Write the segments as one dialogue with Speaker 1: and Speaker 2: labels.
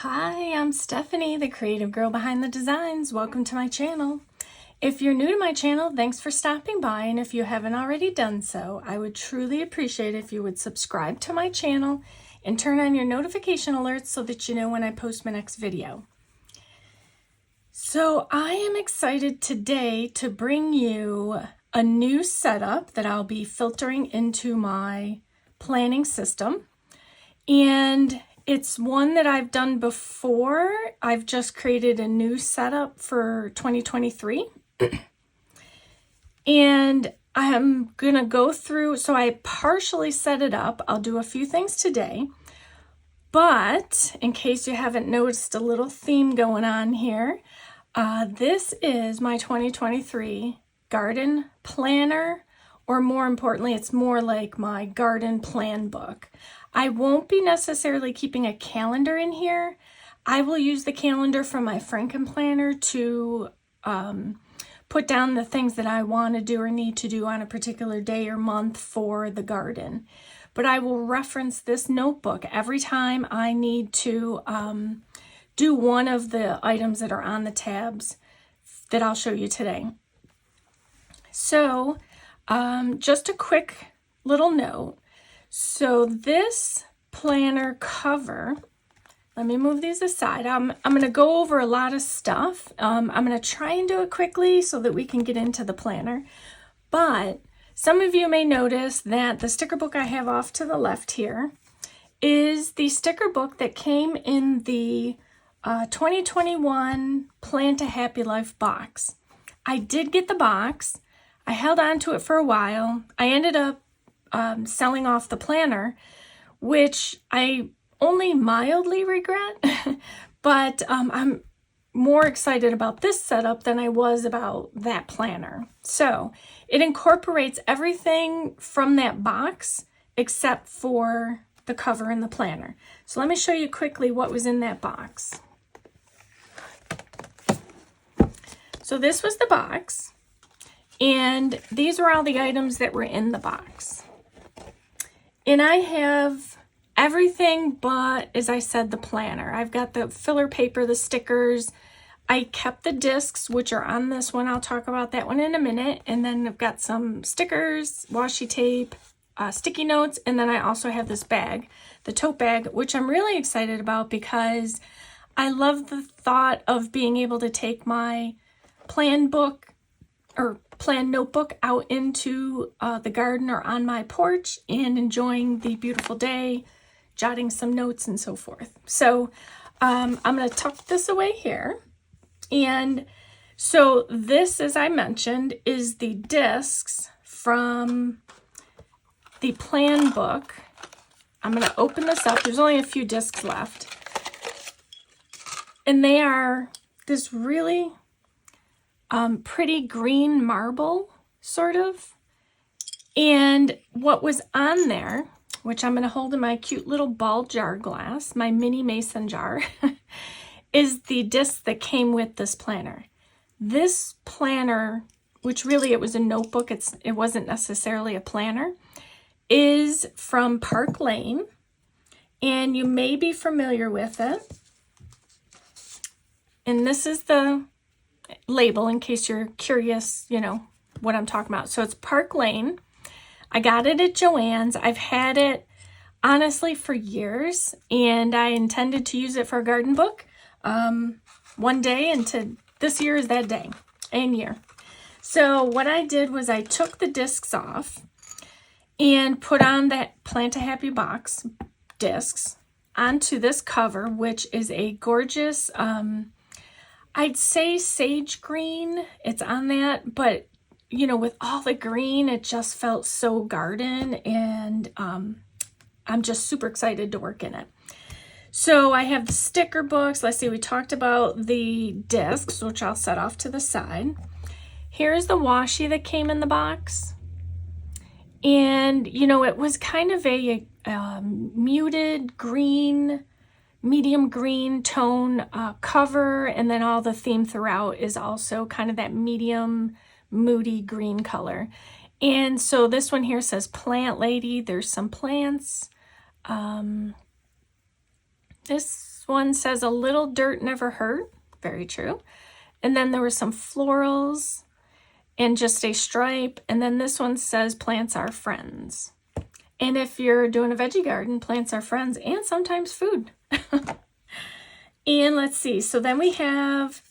Speaker 1: Hi, I'm Stephanie, the creative girl behind the designs. Welcome to my channel. If you're new to my channel, thanks for stopping by, and if you haven't already done so, I would truly appreciate if you would subscribe to my channel and turn on your notification alerts so that you know when I post my next video. So I am excited today to bring you a new setup that I'll be filtering into my planning system, and it's one that I've done before. I've just created a new setup for 2023. And I'm going to go through, so I partially set it up. I'll do a few things today. But in case you haven't noticed a little theme going on here, this is my 2023 garden planner, or more importantly, it's more like my garden plan book. I won't be necessarily keeping a calendar in here. I will use the calendar from my Franken planner to put down the things that I want to do or need to do on a particular day or month for the garden. But I will reference this notebook every time I need to do one of the items that are on the tabs that I'll show you today. So just a quick little note. So this planner cover, let me move these aside. I'm going to go over a lot of stuff. I'm going to try and do it quickly so that we can get into the planner. But some of you may notice that the sticker book I have off to the left here is the sticker book that came in the 2021 Plant a Happy Life box. I did get the box. I held on to it for a while. I ended up selling off the planner, which I only mildly regret, but I'm more excited about this setup than I was about that planner. So it incorporates everything from that box except for the cover and the planner. So let me show you quickly what was in that box. So this was the box, and these were all the items that were in the box. And I have everything but, as I said, the planner. I've got the filler paper, the stickers. I kept the discs, which are on this one. I'll talk about that one in a minute. And then I've got some stickers, washi tape, sticky notes, and then I also have this bag, the tote bag, which I'm really excited about because I love the thought of being able to take my plan book or plan notebook out into the garden or on my porch and enjoying the beautiful day, jotting some notes and so forth. So I'm going to tuck this away here. And so this, as I mentioned, is the discs from the plan book. I'm going to open this up. There's only a few discs left. And they are this really pretty green marble, sort of. And what was on there, which I'm going to hold in my cute little ball jar glass, my mini mason jar, is the disc that came with this planner. This planner, which really it was a notebook, it wasn't necessarily a planner, is from Park Lane, and you may be familiar with it. And this is the label in case you're curious, you know, what I'm talking about. So it's Park Lane. I got it at Joann's. I've had it honestly for years, and I intended to use it for a garden book one day, and this year is that day and year. So what I did was I took the discs off and put on that Plant a Happy box discs onto this cover, which is a gorgeous I'd say sage green. It's on that, but you know, with all the green, it just felt so garden, and I'm just super excited to work in it. So I have the sticker books. Let's see, we talked about the discs, which I'll set off to the side. Here's the washi that came in the box. And you know, it was kind of a muted green, medium green tone cover, and then all the theme throughout is also kind of that medium moody green color. And so this one here says Plant Lady. There's some plants. This this one says, "A little dirt never hurt." Very true. And then there were some florals and just a stripe. And then this one says, "Plants are friends." And if you're doing a veggie garden, plants are friends and sometimes food. And let's see. So then we have,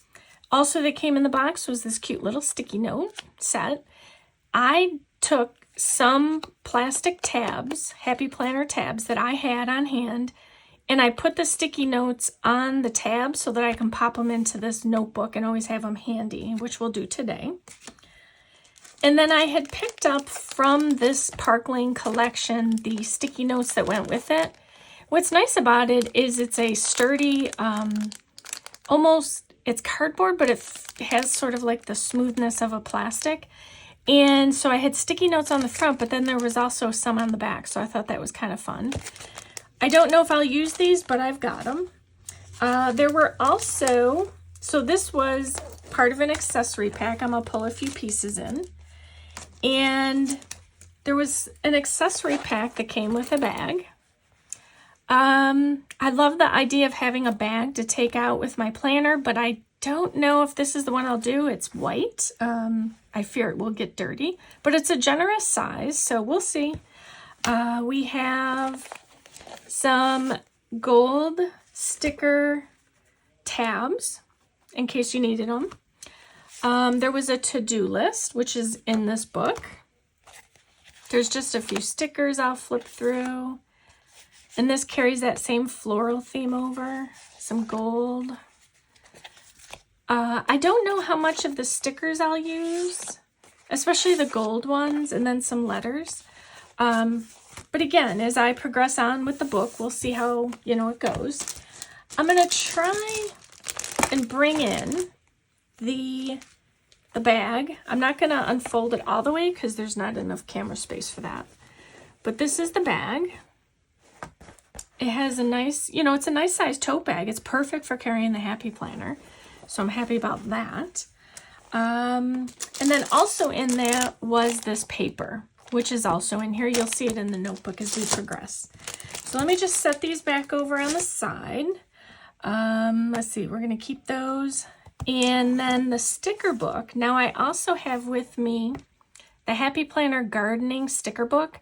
Speaker 1: also that came in the box was this cute little sticky note set. I took some plastic tabs, Happy Planner tabs that I had on hand, and I put the sticky notes on the tabs so that I can pop them into this notebook and always have them handy, which we'll do today. And then I had picked up from this Park Lane collection the sticky notes that went with it. What's nice about it is it's a sturdy, almost, it's cardboard, but it has sort of like the smoothness of a plastic. And so I had sticky notes on the front, but then there was also some on the back. So I thought that was kind of fun. I don't know if I'll use these, but I've got them. There were also, so this was part of an accessory pack. I'm going to pull a few pieces in. And there was an accessory pack that came with a bag. I love the idea of having a bag to take out with my planner, but I don't know if this is the one I'll do. It's white. I fear it will get dirty, but it's a generous size, so we'll see. We have some gold sticker tabs in case you needed them. There was a to-do list, which is in this book. There's just a few stickers I'll flip through. And this carries that same floral theme over. Some gold. I don't know how much of the stickers I'll use, especially the gold ones, and then some letters. But again, as I progress on with the book, we'll see how, it goes. I'm going to try and bring in the bag. I'm not going to unfold it all the way because there's not enough camera space for that. But this is the bag. It has a nice, it's a nice size tote bag. It's perfect for carrying the Happy Planner. So I'm happy about that. And then also in there was this paper, which is also in here. You'll see it in the notebook as we progress. So let me just set these back over on the side. Let's see, we're going to keep those. And then the sticker book. Now I also have with me the Happy Planner Gardening sticker book.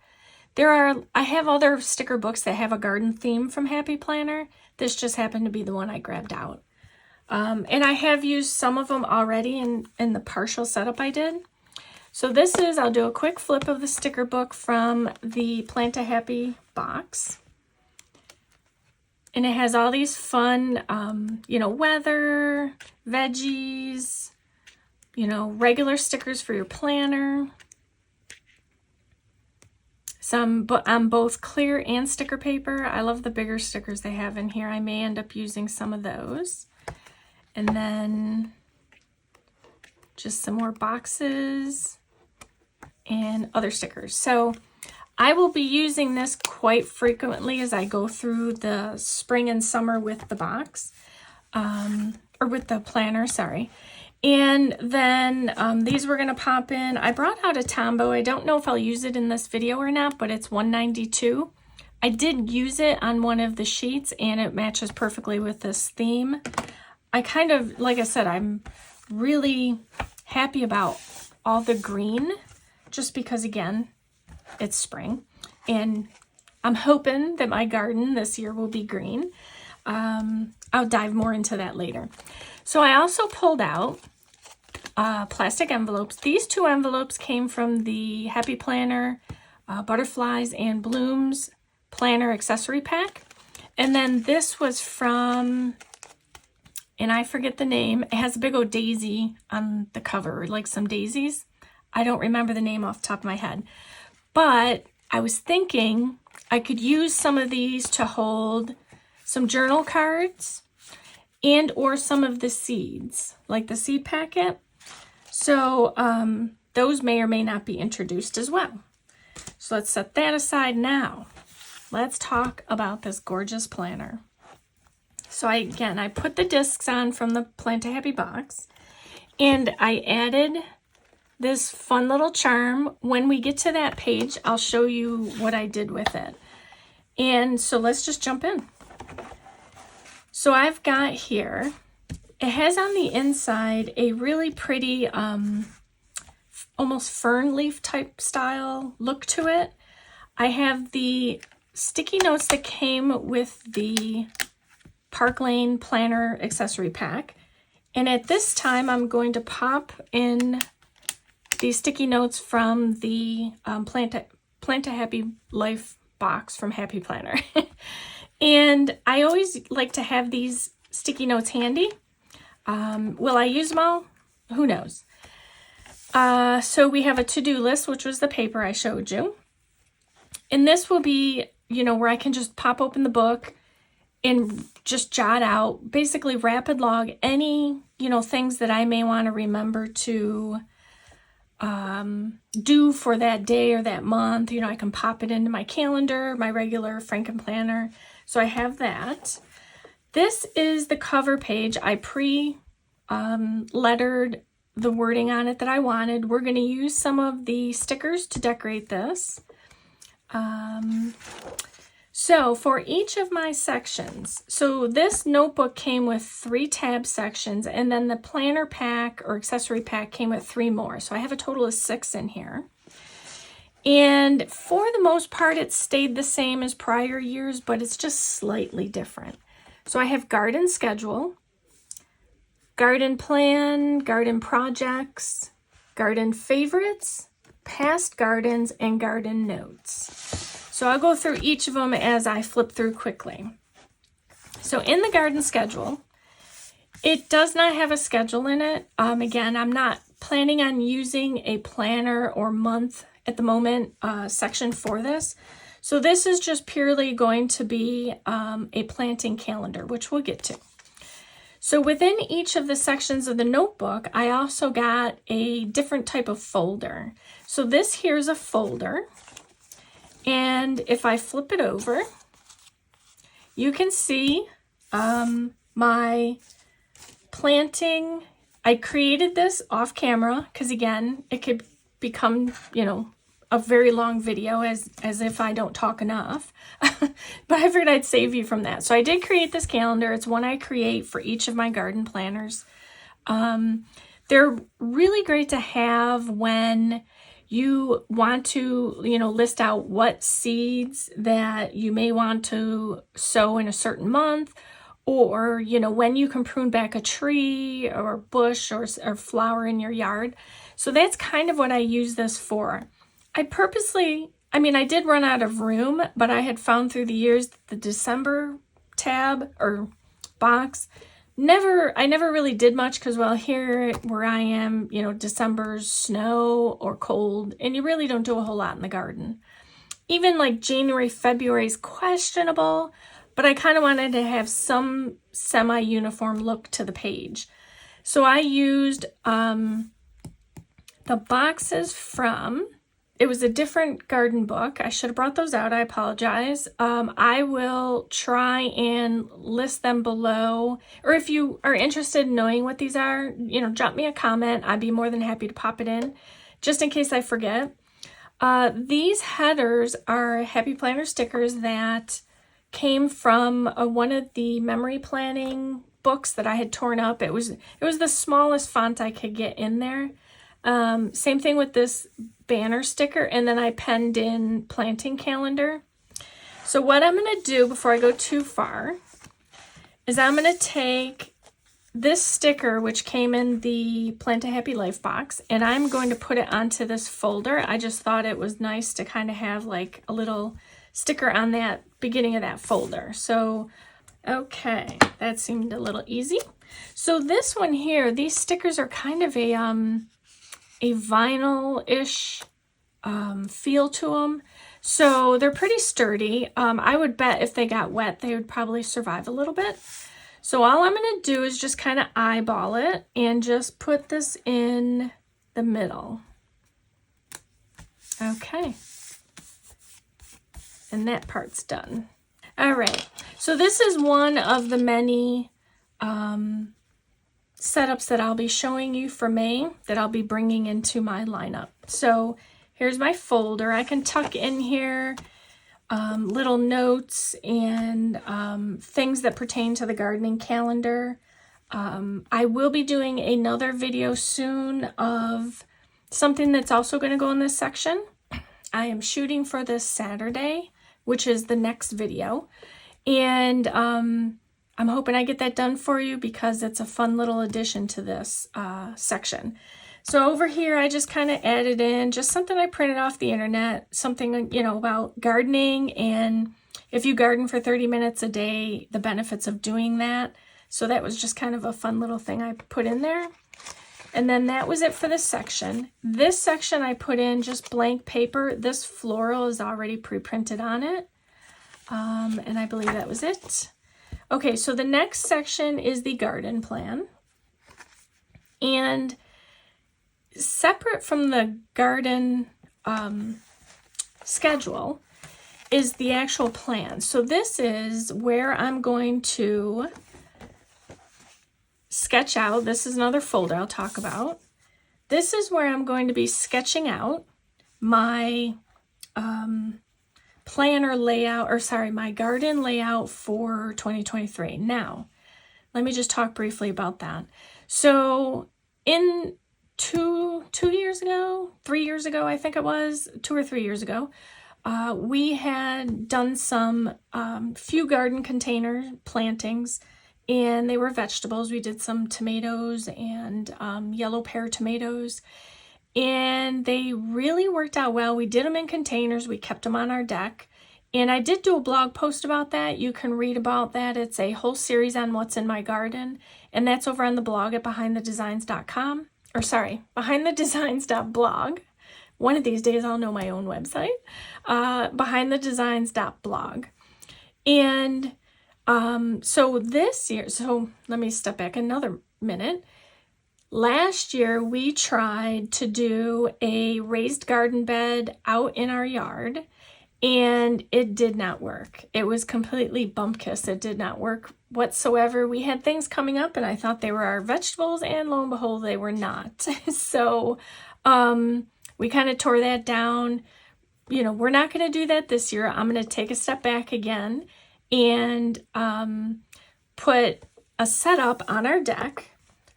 Speaker 1: I have other sticker books that have a garden theme from Happy Planner. This just happened to be the one I grabbed out. And I have used some of them already in the partial setup I did. So this is, I'll do a quick flip of the sticker book from the Plant a Happy box. And it has all these fun, weather, veggies, regular stickers for your planner. Some on both clear and sticker paper. I love the bigger stickers they have in here. I may end up using some of those. And then just some more boxes and other stickers. So I will be using this quite frequently as I go through the spring and summer with the box, or with the planner, sorry. And then these we're going to pop in. I brought out a Tombow. I don't know if I'll use it in this video or not, but it's $1.92. I did use it on one of the sheets and it matches perfectly with this theme. I kind of, like I said, I'm really happy about all the green just because, again, it's spring. And I'm hoping that my garden this year will be green. I'll dive more into that later. So I also pulled out plastic envelopes. These two envelopes came from the Happy Planner Butterflies and Blooms Planner Accessory Pack. And then this was from, and I forget the name, it has a big old daisy on the cover, like some daisies. I don't remember the name off the top of my head. But I was thinking I could use some of these to hold some journal cards and or some of the seeds, like the seed packet. So those may or may not be introduced as well. So let's set that aside now. Let's talk about this gorgeous planner. So I put the discs on from the Plant a Happy box, and I added this fun little charm. When we get to that page, I'll show you what I did with it. And so let's just jump in. So I've got here, it has on the inside a really pretty, almost fern leaf type style look to it. I have the sticky notes that came with the Park Lane Planner Accessory Pack. And at this time, I'm going to pop in the sticky notes from the Plant a Happy Life box from Happy Planner. And I always like to have these sticky notes handy. Will I use them all? Who knows? So we have a to-do list, which was the paper I showed you. And this will be, you know, where I can just pop open the book and just jot out, basically rapid log any, you know, things that I may want to remember to do for that day or that month. You know, I can pop it into my calendar, my regular Franken planner. So I have that. This is the cover page. I lettered the wording on it that I wanted. We're going to use some of the stickers to decorate this. So for each of my sections, so this notebook came with 3 tab sections, and then the planner pack or accessory pack came with 3 more. So I have a total of 6 in here. And for the most part, it stayed the same as prior years, but it's just slightly different. So I have garden schedule, garden plan, garden projects, garden favorites, past gardens, and garden notes. So I'll go through each of them as I flip through quickly. So in the garden schedule, it does not have a schedule in it. Again, I'm not planning on using a planner or month at the moment section for this. So this is just purely going to be a planting calendar, which we'll get to. So within each of the sections of the notebook, I also got a different type of folder. So this here's a folder. And if I flip it over, you can see my planting. I created this off camera because, again, it could become, you know, a very long video as if I don't talk enough. But I figured I'd save you from that. So I did create this calendar. It's one I create for each of my garden planners. They're really great to have when you want to, you know, list out what seeds that you may want to sow in a certain month, or, you know, when you can prune back a tree or bush or flower in your yard. So that's kind of what I use this for. I did run out of room, but I had found through the years that the December tab or box, I never really did much because, well, here where I am, you know, December's snow or cold, and you really don't do a whole lot in the garden. Even like January, February is questionable, but I kind of wanted to have some semi-uniform look to the page. So I used the boxes from, it was a different garden book. I should have brought those out. I apologize. I will try and list them below. Or if you are interested in knowing what these are, you know, drop me a comment. I'd be more than happy to pop it in, just in case I forget. These headers are Happy Planner stickers that came from one of the memory planning books that I had torn up. It was the smallest font I could get in there. Same thing with this banner sticker, and then I penned in planting calendar. So what I'm going to do before I go too far is I'm going to take this sticker, which came in the Plant a Happy Life box, and I'm going to put it onto this folder. I just thought it was nice to kind of have like a little sticker on that beginning of that folder. So, okay, that seemed a little easy. So this one here, these stickers are kind of a vinyl-ish feel to them. So they're pretty sturdy. I would bet if they got wet, they would probably survive a little bit. So all I'm going to do is just kind of eyeball it and just put this in the middle. Okay. And that part's done. All right. So this is one of the many setups that I'll be showing you for May that I'll be bringing into my lineup. So here's my folder. I can tuck in here little notes and things that pertain to the gardening calendar. I will be doing another video soon of something that's also going to go in this section. I am shooting for this Saturday, which is the next video. And I'm hoping I get that done for you because it's a fun little addition to this section. So over here, I just kind of added in just something I printed off the internet, something, you know, about gardening and if you garden for 30 minutes a day, the benefits of doing that. So that was just kind of a fun little thing I put in there. And then that was it for this section. This section I put in just blank paper. This floral is already pre-printed on it. And I believe that was it. Okay, so the next section is the garden plan. And separate from the garden schedule is the actual plan. So this is where I'm going to sketch out. This is another folder I'll talk about. This is where I'm going to be sketching out my planner layout, or sorry, my garden layout for 2023. Now, let me just talk briefly about that. So in 3 years ago, I think it was 2 or 3 years ago, we had done some few garden container plantings, and they were vegetables. We did some tomatoes and yellow pear tomatoes, and they really worked out well. We did them in containers. We kept them on our deck, and I did do a blog post about that. You can read about that. It's a whole series on what's in my garden, and that's over on the blog at behindthedesigns.com. Or sorry, behindthedesigns.blog. One of these days I'll know my own website. Behindthedesigns.blog. And so this year, so let me step back another minute. Last year we tried to do a raised garden bed out in our yard, and it did not work. It was completely bumpkiss. It did not work whatsoever. We had things coming up and I thought they were our vegetables, and lo and behold, they were not. So we kind of tore that down. You know, we're not going to do that this year. I'm going to take a step back again and put a setup on our deck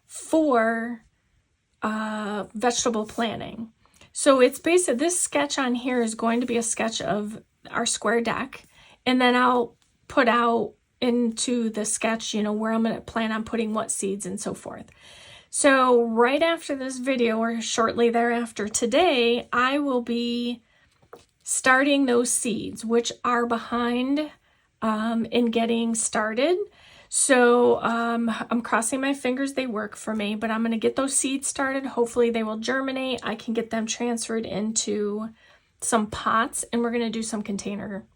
Speaker 1: for vegetable planting. So it's basically, this sketch on here is going to be a sketch of our square deck, and then I'll put out into the sketch, you know, where I'm going to plan on putting what seeds and so forth. So right after this video, or shortly thereafter today, I will be starting those seeds, which are behind in getting started. So I'm crossing my fingers they work for me, but I'm going to get those seeds started. Hopefully they will germinate. I can get them transferred into some pots, and we're going to do some container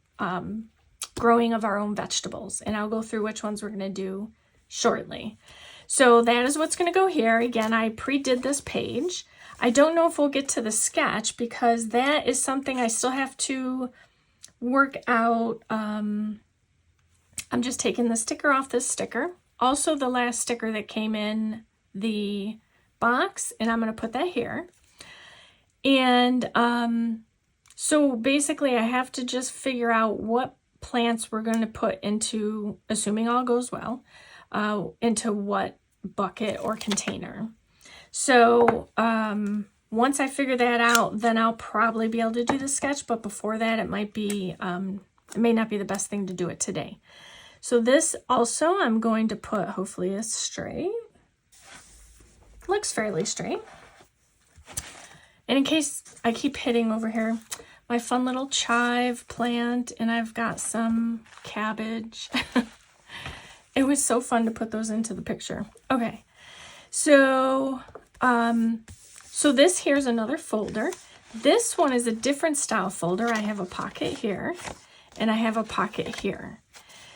Speaker 1: growing of our own vegetables. And I'll go through which ones we're going to do shortly. So that is what's going to go here. Again, I pre-did this page. I don't know if we'll get to the sketch because that is something I still have to work out. I'm just taking the sticker off this sticker. Also the last sticker that came in the box, and I'm going to put that here. And so basically I have to just figure out what plants we're going to put into, assuming all goes well, into what bucket or container. So once I figure that out, then I'll probably be able to do the sketch, but before that it might be, it may not be the best thing to do it today. So this also I'm going to put, hopefully is straight. Looks fairly straight. And in case I keep hitting over here, my fun little chive plant, and I've got some cabbage. It was so fun to put those into the picture. Okay, so so this here's another folder. This one is a different style folder. I have a pocket here, and I have a pocket here.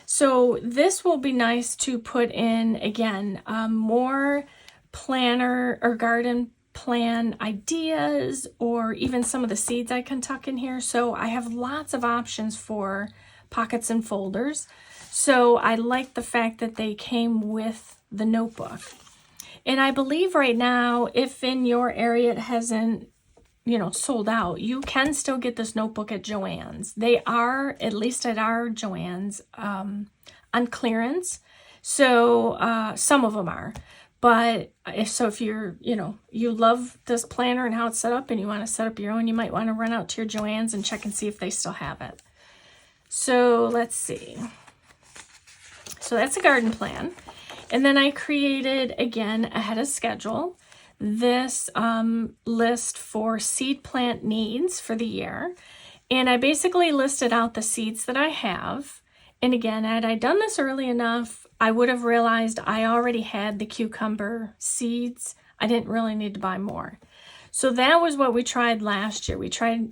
Speaker 1: So this will be nice to put in, again, more planner or garden plan ideas, or even some of the seeds I can tuck in here. So I have lots of options for pockets and folders. So I like the fact that they came with the notebook. And I believe right now, if in your area it hasn't sold out, you can still get this notebook at Joann's. They are, at least at our Joann's, on clearance. So some of them are. But if you're, you love this planner and how it's set up and you want to set up your own, you might want to run out to your Joann's and check and see if they still have it. So let's see. So that's a garden plan. And then I created, again, ahead of schedule, this list for seed plant needs for the year. And I basically listed out the seeds that I have. And again, had I done this early enough, I would have realized I already had the cucumber seeds. I didn't really need to buy more. So that was what we tried last year. We tried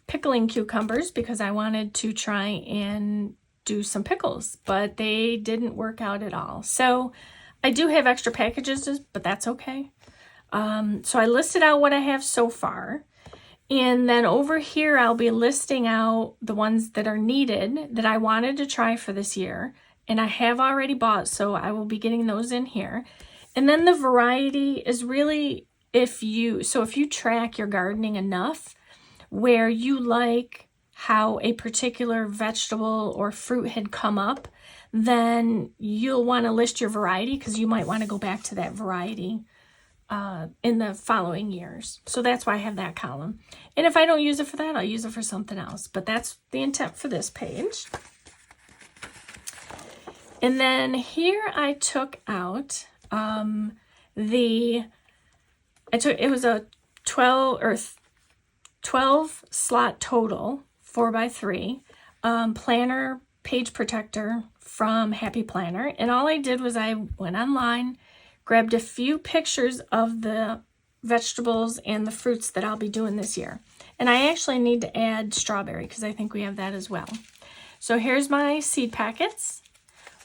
Speaker 1: pickling cucumbers because I wanted to try and do some pickles, but they didn't work out at all. So I do have extra packages, but that's okay. So I listed out what I have so far. And then over here, I'll be listing out the ones that are needed that I wanted to try for this year. And I have already bought, so I will be getting those in here. And then the variety is really if you track your gardening enough where you like how a particular vegetable or fruit had come up, then you'll want to list your variety because you might want to go back to that variety in the following years. So that's why I have that column. And if I don't use it for that, I'll use it for something else. But that's the intent for this page. And then here I took out it was a 12 slot total 4x3 planner page protector from Happy Planner. And all I did was I went online, grabbed a few pictures of the vegetables and the fruits that I'll be doing this year. And I actually need to add strawberry because I think we have that as well. So here's my seed packets,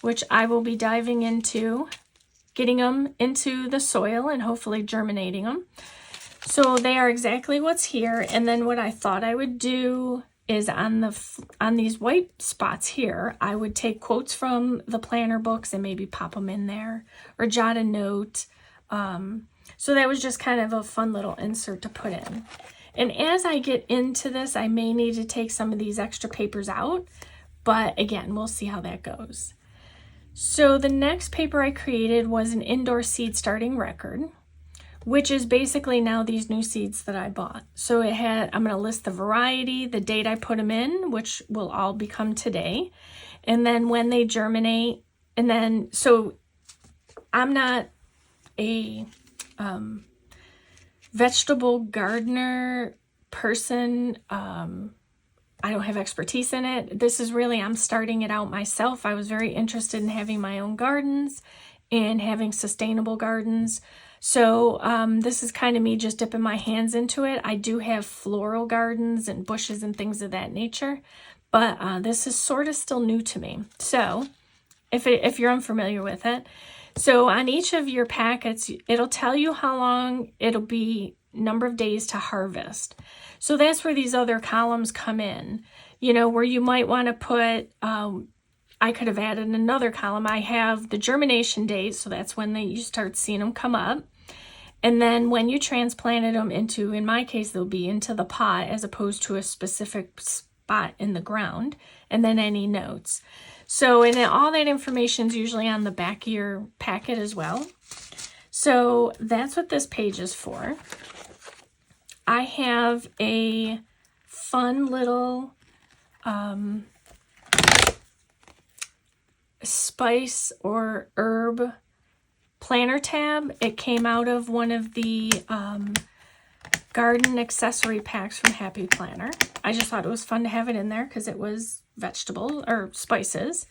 Speaker 1: which I will be diving into, getting them into the soil and hopefully germinating them. So they are exactly what's here. And then what I thought I would do is on these white spots here, I would take quotes from the planner books and maybe pop them in there or jot a note. So that was just kind of a fun little insert to put in. And as I get into this, I may need to take some of these extra papers out, but again, we'll see how that goes. So the next paper I created was an indoor seed starting record, which is basically now these new seeds that I bought. So I'm going to list the variety, the date I put them in, which will all become today, and then when they germinate. And then, so I'm not a vegetable gardener person. I don't have expertise in it. This is really, I'm starting it out myself. I was very interested in having my own gardens and having sustainable gardens. So this is kind of me just dipping my hands into it. I do have floral gardens and bushes and things of that nature, but this is sort of still new to me. So if you're unfamiliar with it, so on each of your packets, it'll tell you how long it'll be, number of days to harvest. So that's where these other columns come in, where you might want to put, I could have added another column. I have the germination date, so that's when you start seeing them come up. And then when you transplanted them into, in my case, they'll be into the pot as opposed to a specific spot in the ground, and then any notes. So, and then all that information is usually on the back of your packet as well. So that's what this page is for. I have a fun little spice or herb planner tab. It came out of one of the garden accessory packs from Happy Planner. I just thought it was fun to have it in there because it was vegetable or spices.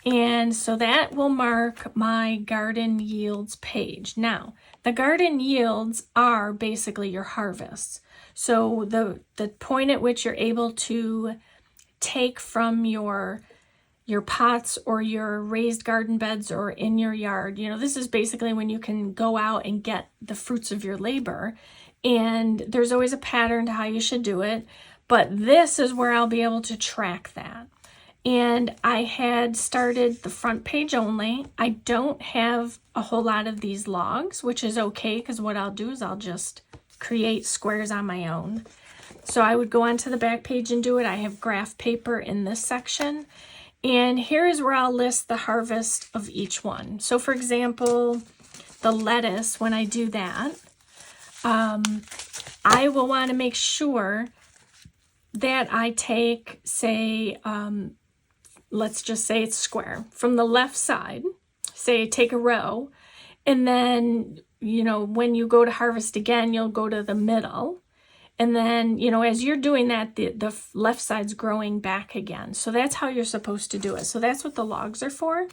Speaker 1: And so that will mark my garden yields page. Now, the garden yields are basically your harvests. So the point at which you're able to take from your pots or your raised garden beds or in your yard, this is basically when you can go out and get the fruits of your labor. And there's always a pattern to how you should do it. But this is where I'll be able to track that. And I had started the front page only. I don't have a whole lot of these logs, which is okay because what I'll do is I'll just create squares on my own. So I would go onto the back page and do it. I have graph paper in this section. And here is where I'll list the harvest of each one. So for example, the lettuce, when I do that, I will want to make sure that I take, say, let's just say it's square. From the left side, say take a row, and then, you know, when you go to harvest again, you'll go to the middle. And then, you know, as you're doing that, the left side's growing back again. So that's how you're supposed to do it. So that's what the logs are for.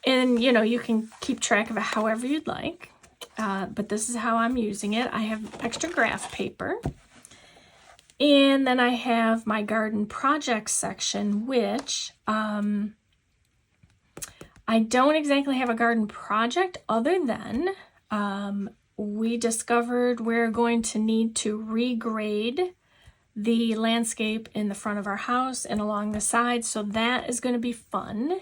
Speaker 1: And, you know, you can keep track of it however you'd like. But this is how I'm using it. I have extra graph paper. And then I have my garden projects section, which I don't exactly have a garden project other than we discovered we're going to need to regrade the landscape in the front of our house and along the sides. So that is going to be fun,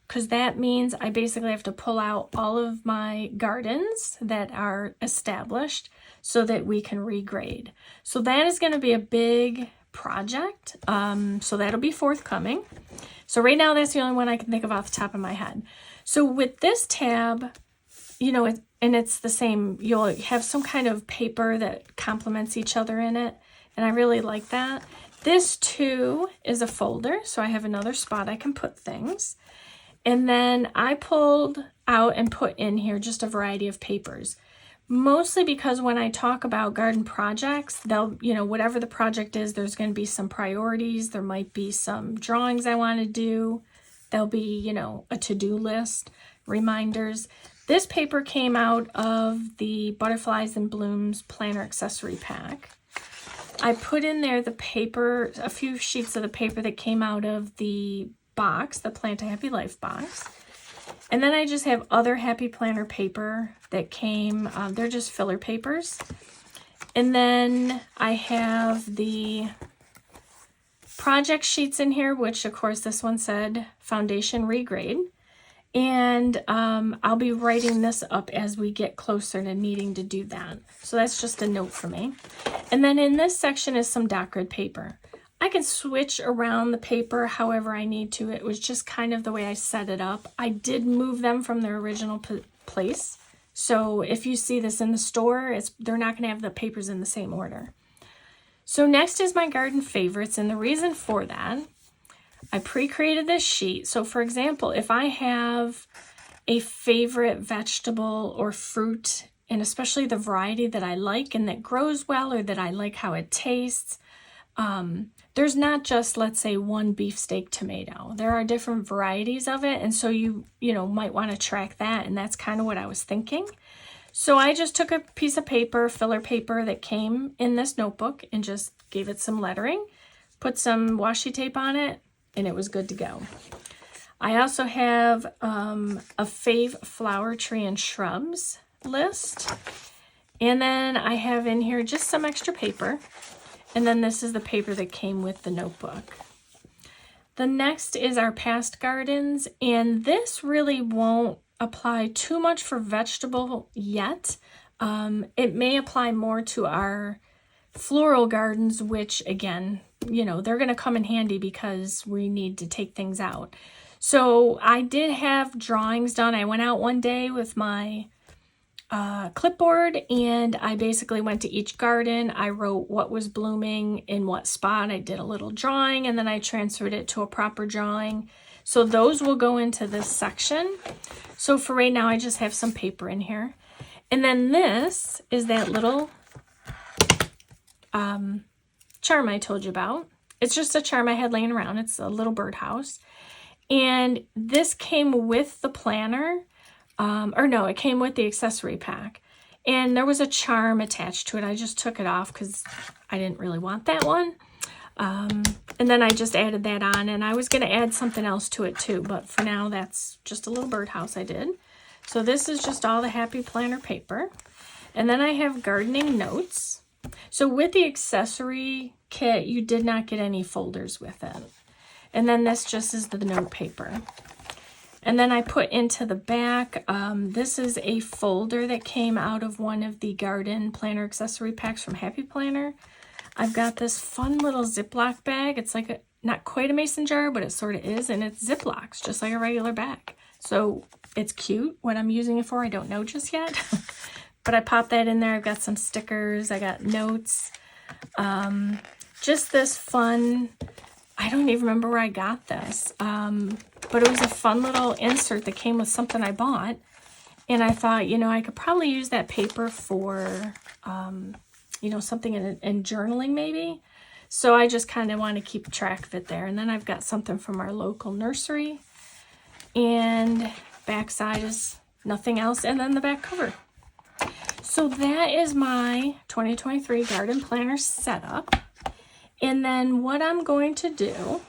Speaker 1: because that means I basically have to pull out all of my gardens that are established so that we can regrade. So that is going to be a big project. So that'll be forthcoming. So right now, that's the only one I can think of off the top of my head. So with this tab, you know, and it's the same, you'll have some kind of paper that complements each other in it. And I really like that. This too is a folder. So I have another spot I can put things. And then I pulled out and put in here just a variety of papers. Mostly because when I talk about garden projects, they'll, you know, whatever the project is, there's going to be some priorities. There might be some drawings I want to do. There'll be, you know, a to-do list, reminders. This paper came out of the Butterflies and Blooms Planner Accessory Pack. I put in there the paper, a few sheets of the paper that came out of the box, the Plant a Happy Life box. And then I just have other Happy Planner paper that came, they're just filler papers. And then I have the project sheets in here, which of course this one said Foundation Regrade. And I'll be writing this up as we get closer to needing to do that. So that's just a note for me. And then in this section is some dot grid paper. I can switch around the paper however I need to. It was just kind of the way I set it up. I did move them from their original place. So if you see this in the store, they're not going to have the papers in the same order. So next is my garden favorites. And the reason for that, I pre-created this sheet. So for example, if I have a favorite vegetable or fruit, and especially the variety that I like and that grows well, or that I like how it tastes, there's not just, let's say, one beefsteak tomato. There are different varieties of it. And so you might want to track that. And that's kind of what I was thinking. So I just took a piece of paper, filler paper that came in this notebook, and just gave it some lettering, put some washi tape on it, and it was good to go. I also have a fave flower, tree, and shrubs list. And then I have in here just some extra paper. And then this is the paper that came with the notebook. The next is our past gardens, and this really won't apply too much for vegetable yet. It may apply more to our floral gardens, which again, they're going to come in handy because we need to take things out. So I did have drawings done. I went out one day with my clipboard, and I basically went to each garden. I wrote what was blooming in what spot. I did a little drawing, and then I transferred it to a proper drawing. So those will go into this section. So for right now, I just have some paper in here. And then this is that little charm I told you about. It's just a charm I had laying around. It's a little birdhouse. And this came with the planner. It came with the accessory pack. And there was a charm attached to it. I just took it off because I didn't really want that one. And then I just added that on, and I was going to add something else to it too. But for now, that's just a little birdhouse I did. So this is just all the Happy Planner paper. And then I have gardening notes. So with the accessory kit, you did not get any folders with it. And then this just is the note paper. And then I put into the back, this is a folder that came out of one of the garden planner accessory packs from Happy Planner. I've got this fun little Ziploc bag. It's like not quite a mason jar, but it sort of is, and it's Ziplocs, just like a regular bag. So it's cute. What I'm using it for, I don't know just yet. But I popped that in there. I've got some stickers. I got notes. Just this fun, I don't even remember where I got this. But it was a fun little insert that came with something I bought. And I thought, you know, I could probably use that paper for, you know, something in journaling maybe. So I just kind of want to keep track of it there. And then I've got something from our local nursery. And backside is nothing else. And then the back cover. So that is my 2023 garden planner setup. And then what I'm going to do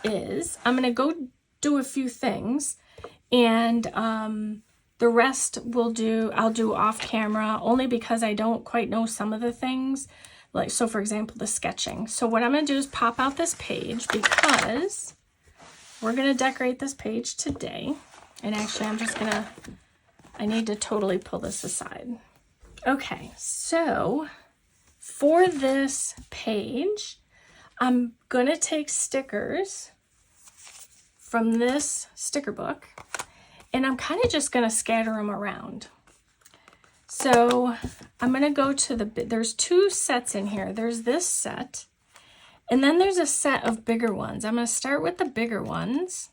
Speaker 1: is I'm going to go do a few things, and the rest I'll do off camera, only because I don't quite know some of the things. Like, so for example, the sketching. So what I'm going to do is pop out this page, because we're going to decorate this page today. And actually I need to totally pull this aside. Okay, so for this page, I'm going to take stickers from this sticker book, and I'm kind of just going to scatter them around. So I'm going to go to there's two sets in here. There's this set, and then there's a set of bigger ones. I'm going to start with the bigger ones,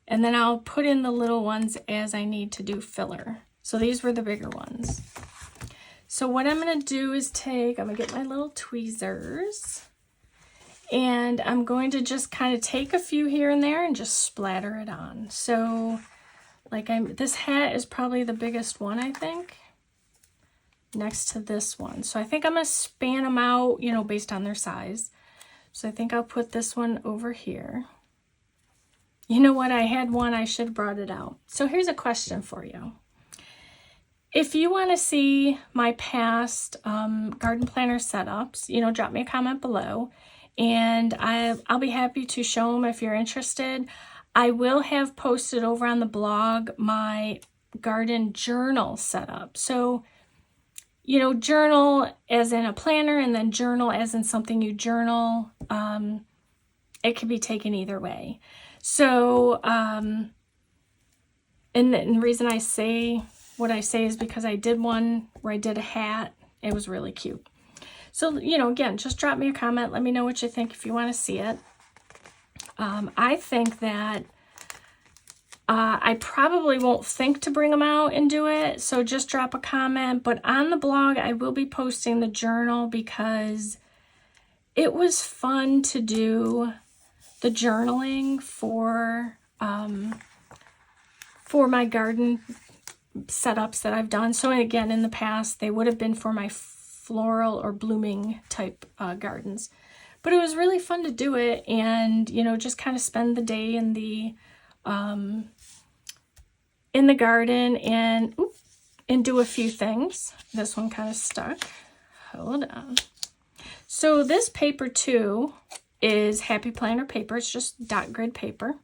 Speaker 1: and then I'll put in the little ones as I need to do filler. So these were the bigger ones. So what I'm going to do is I'm going to get my little tweezers, and I'm going to just kind of take a few here and there and just splatter it on. So like this hat is probably the biggest one, I think, next to this one. So I think I'm going to span them out, you know, based on their size. So I think I'll put this one over here. You know what? I had one, I should have brought it out. So here's a question for you. If you want to see my past garden planner setups, you know, drop me a comment below, and I'll be happy to show them if you're interested. I will have posted over on the blog my garden journal setup. So, you know, journal as in a planner, and then journal as in something you journal. It can be taken either way. So, and the reason I say what I say is because I did one where I did a hat. It was really cute. So, you know, again, just drop me a comment. Let me know what you think if you want to see it. I think that I probably won't think to bring them out and do it. So just drop a comment. But on the blog, I will be posting the journal, because it was fun to do the journaling for my garden setups that I've done. So again, in the past, they would have been for my floral or blooming type gardens. But it was really fun to do it, and, you know, just kind of spend the day in the garden and do a few things. This one kind of stuck. Hold on. So this paper too is Happy Planner paper. It's just dot grid paper.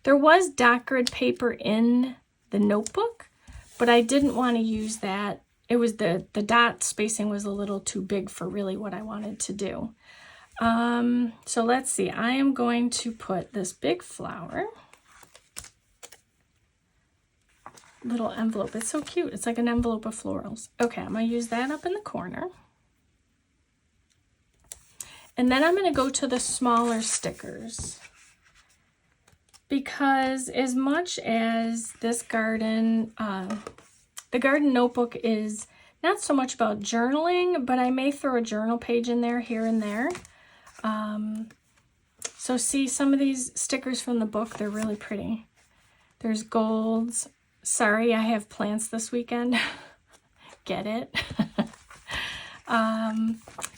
Speaker 1: There was dot grid paper in the notebook, but I didn't want to use that. It was the dot spacing was a little too big for really what I wanted to do. So let's see. I am going to put this big flower, little envelope. It's so cute. It's like an envelope of florals. Okay, I'm going to use that up in the corner. And then I'm going to go to the smaller stickers, because as much as this garden, the garden notebook is not so much about journaling, but I may throw a journal page in there here and there. So see, some of these stickers from the book, they're really pretty. There's golds. Sorry, I have plants this weekend. Get it?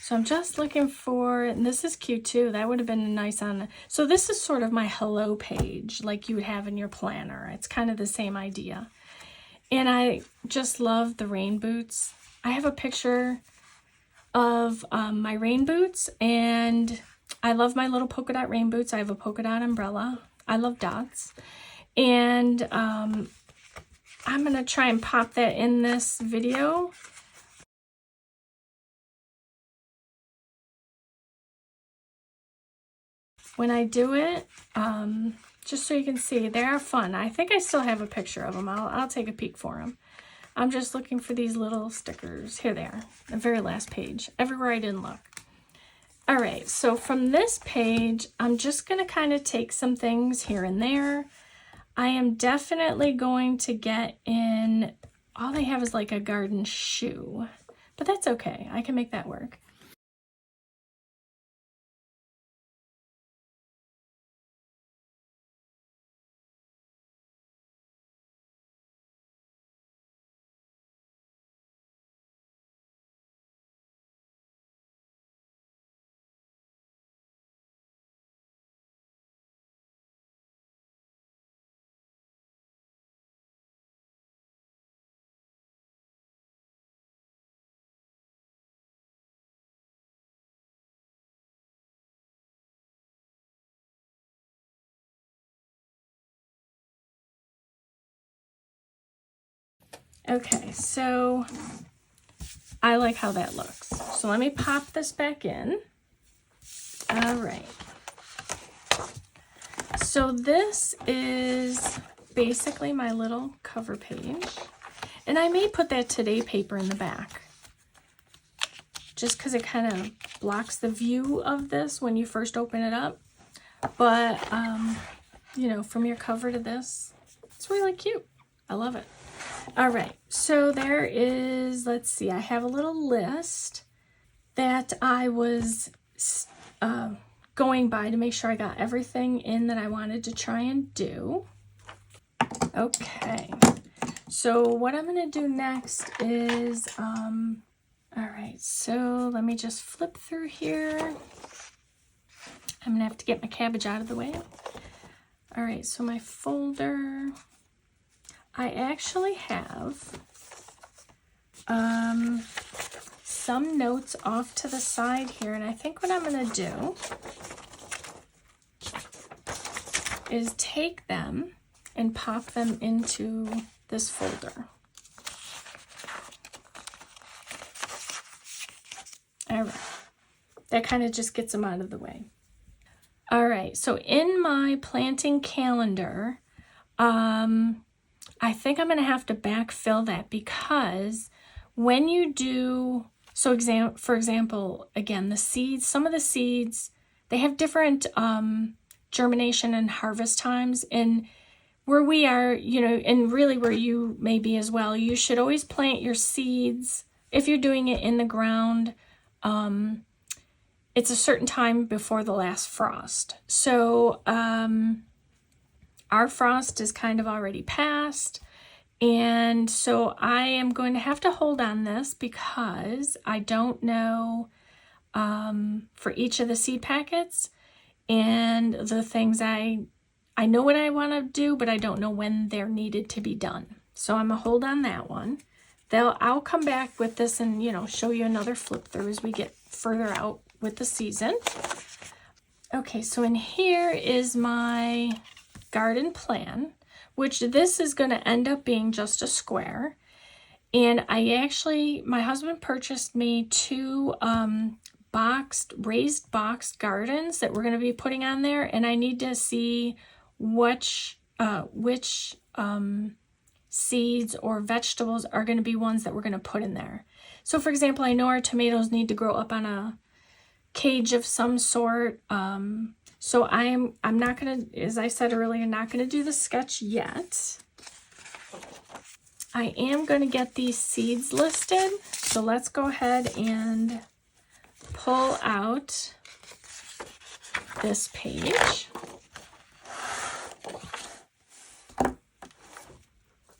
Speaker 1: So I'm just looking for, and this is cute too. That would have been nice on, so this is sort of my hello page, like you would have in your planner. It's kind of the same idea. And I just love the rain boots. I have a picture of my rain boots, and I love my little polka dot rain boots. I have a polka dot umbrella. I love dots. And I'm going to try and pop that in this video. When I do it, just so you can see, they are fun. I think I still have a picture of them. I'll take a peek for them. I'm just looking for these little stickers. Here they are, the very last page, everywhere I didn't look. All right, so from this page, I'm just going to kind of take some things here and there. I am definitely going to get in, all they have is like a garden shoe, but that's okay. I can make that work. Okay, so I like how that looks. So let me pop this back in. All right. So this is basically my little cover page. And I may put that Today paper in the back, just because it kind of blocks the view of this when you first open it up. But, you know, from your cover to this, it's really cute. I love it. All right, so there is, let's see, I have a little list that I was going by to make sure I got everything in that I wanted to try and do. Okay, so what I'm going to do next is, all right, so let me just flip through here. I'm going to have to get my cabbage out of the way. All right, so my folder, I actually have some notes off to the side here, and I think what I'm going to do is take them and pop them into this folder. All right, that kind of just gets them out of the way. All right, so in my planting calendar, I think I'm going to have to backfill that, because when you do, so for example, again, the seeds, some of the seeds, they have different germination and harvest times. And where we are, you know, and really where you may be as well, you should always plant your seeds, if you're doing it in the ground, it's a certain time before the last frost. So our frost is kind of already passed, and so I am going to have to hold on this because I don't know for each of the seed packets and the things I know what I want to do, but I don't know when they're needed to be done. So I'm gonna hold on that one. I'll come back with this and, you know, show you another flip through as we get further out with the season. Okay, so in here is my garden plan, which this is going to end up being just a square. And my husband purchased me 2 raised boxed gardens that we're going to be putting on there, and I need to see which seeds or vegetables are going to be ones that we're going to put in there. So for example, I know our tomatoes need to grow up on a cage of some sort. So I'm not going to, as I said earlier, not going to do the sketch yet. I am going to get these seeds listed. So let's go ahead and pull out this page.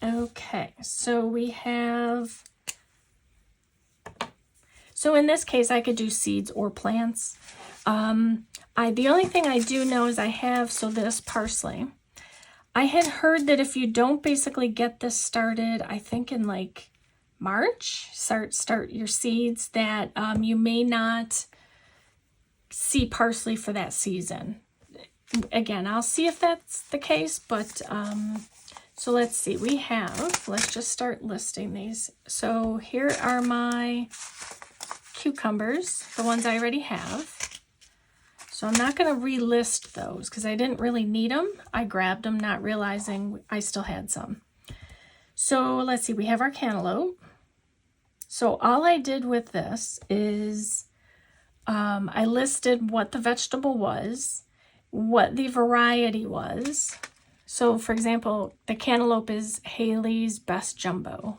Speaker 1: Okay, so we have, so in this case, I could do seeds or plants. The only thing I do know is I have, so this parsley. I had heard that if you don't basically get this started, I think in like March, start your seeds, that you may not see parsley for that season. again, I'll see if that's the case, but so let's see. We have, let's just start listing these. So here are my cucumbers, the ones I already have. So I'm not going to relist those because I didn't really need them. I grabbed them not realizing I still had some. So let's see, we have our cantaloupe. So all I did with this is I listed what the vegetable was, what the variety was. So for example, the cantaloupe is Haley's Best Jumbo,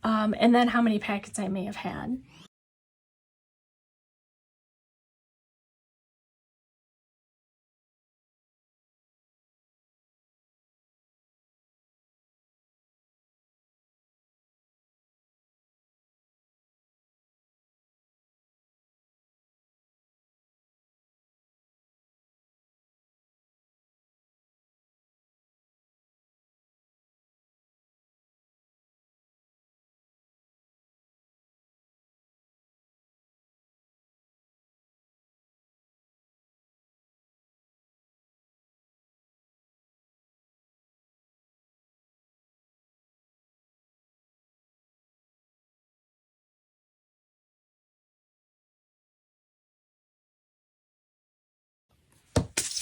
Speaker 1: and then how many packets I may have had.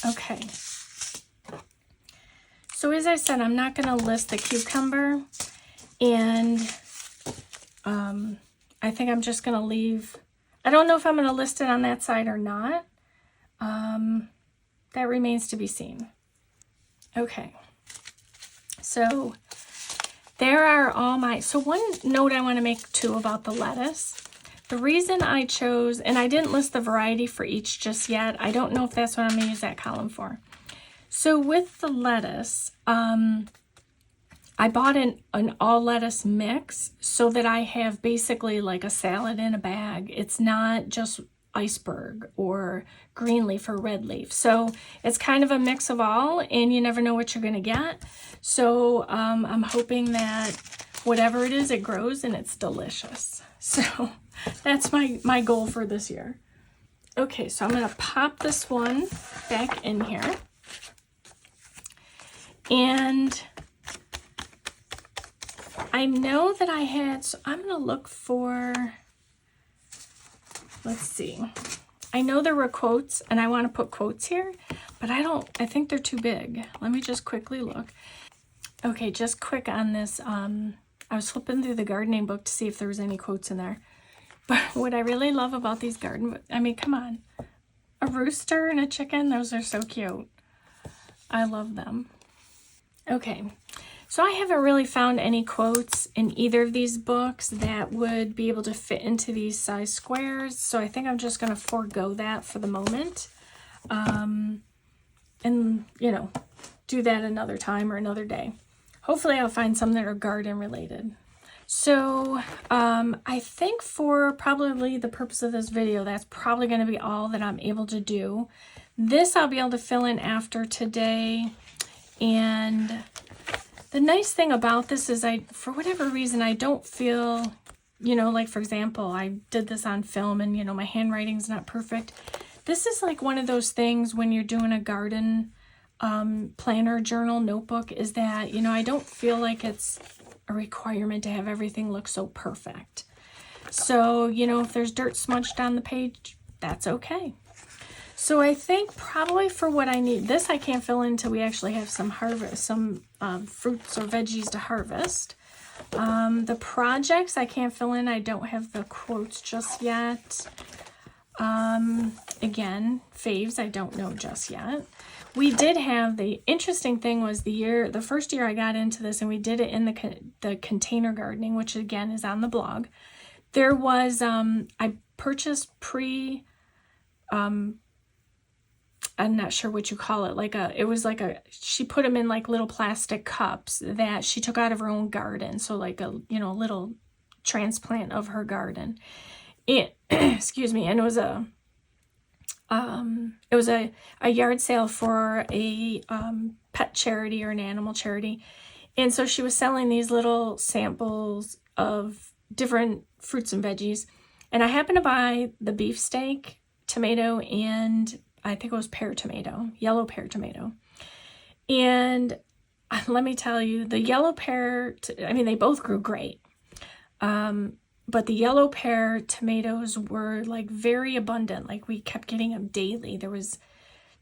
Speaker 1: Okay. So as I said, I'm not going to list the cucumber, and I think I'm just going to leave, I don't know if I'm going to list it on that side or not. That remains to be seen. Okay. So there are all my, so one note I want to make too about the lettuce. The reason I chose, and I didn't list the variety for each just yet. I don't know if that's what I'm going to use that column for. So with the lettuce, I bought an all lettuce mix so that I have basically like a salad in a bag. It's not just iceberg or green leaf or red leaf. So it's kind of a mix of all, and you never know what you're going to get. So I'm hoping that whatever it is, it grows and it's delicious. So that's my goal for this year. Okay, so I'm going to pop this one back in here. And I know that I had, so I'm going to look for, let's see. I know there were quotes, and I want to put quotes here, but I think they're too big. Let me just quickly look. Okay, just quick on this. I was flipping through the gardening book to see if there was any quotes in there. But what I really love about these come on. A rooster and a chicken, those are so cute. I love them. Okay, so I haven't really found any quotes in either of these books that would be able to fit into these size squares. So I think I'm just going to forego that for the moment. And, do that another time or another day. Hopefully I'll find some that are garden related. So I think for probably the purpose of this video, that's probably going to be all that I'm able to do. This I'll be able to fill in after today. And the nice thing about this is for whatever reason, I don't feel, like for example, I did this on film and, my handwriting's not perfect. This is like one of those things when you're doing a garden planner, journal, notebook, is that, I don't feel like it's a requirement to have everything look so perfect. So, if there's dirt smudged on the page, that's okay. So I think probably for what I need, this I can't fill in until we actually have some fruits or veggies to harvest. The projects I can't fill in. I don't have the quotes just yet. Again, faves, I don't know just yet. We did have, the interesting thing was the first year I got into this, and we did it in the container gardening, which again is on the blog. There was, I purchased I'm not sure what you call it, she put them in like little plastic cups that she took out of her own garden. So like a little transplant of her garden. Excuse me. And it was a yard sale for a pet charity or an animal charity. And so she was selling these little samples of different fruits and veggies. And I happened to buy the beefsteak, tomato, and I think it was pear tomato, yellow pear tomato. And let me tell you, the yellow pear, I mean, they both grew great. But the yellow pear tomatoes were like very abundant. Like we kept getting them daily. There was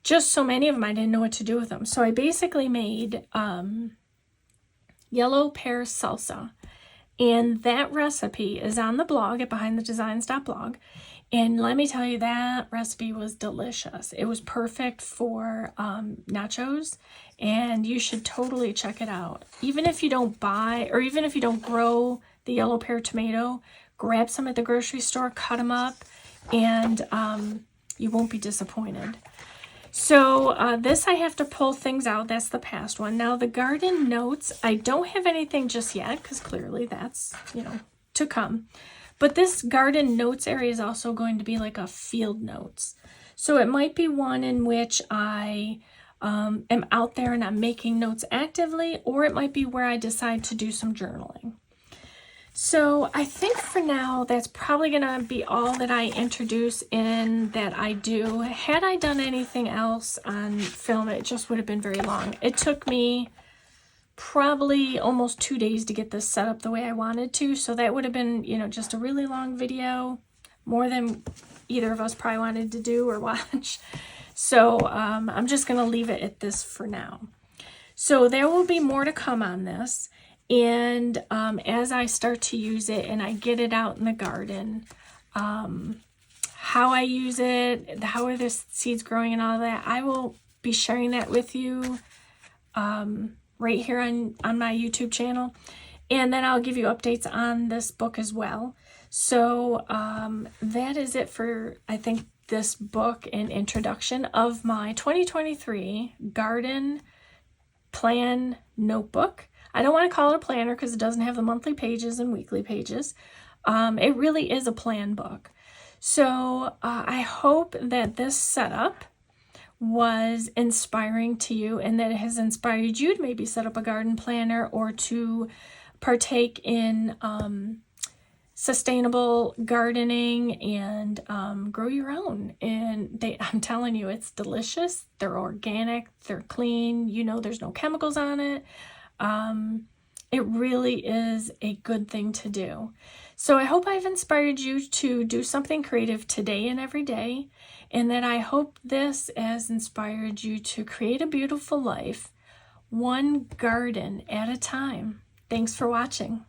Speaker 1: just so many of them, I didn't know what to do with them. So I basically made yellow pear salsa. And that recipe is on the blog at behindthedesigns.blog. And let me tell you, that recipe was delicious. It was perfect for nachos, and you should totally check it out. Even if you don't buy, or even if you don't grow the yellow pear tomato, grab some at the grocery store, cut them up, and you won't be disappointed. So this I have to pull things out. That's the past one. Now the garden notes, I don't have anything just yet because clearly that's, to come. But this garden notes area is also going to be like a field notes. So it might be one in which I am out there and I'm making notes actively, or it might be where I decide to do some journaling. So I think for now, that's probably going to be all that I introduce in that I do. Had I done anything else on film, it just would have been very long. It took me probably almost 2 days to get this set up the way I wanted to. So that would have been, just a really long video, more than either of us probably wanted to do or watch. So I'm just going to leave it at this for now. So there will be more to come on this. And as I start to use it and I get it out in the garden, how I use it, how are the seeds growing and all that, I will be sharing that with you right here on my YouTube channel. And then I'll give you updates on this book as well. So that is it for, I think, this book and introduction of my 2023 garden plan notebook. I don't want to call it a planner because it doesn't have the monthly pages and weekly pages. It really is a plan book. So I hope that this setup was inspiring to you and that it has inspired you to maybe set up a garden planner or to partake in sustainable gardening and grow your own. And I'm telling you, it's delicious. They're organic. They're clean. There's no chemicals on it. It really is a good thing to do. So I hope I've inspired you to do something creative today and every day, and that I hope this has inspired you to create a beautiful life, one garden at a time. Thanks for watching.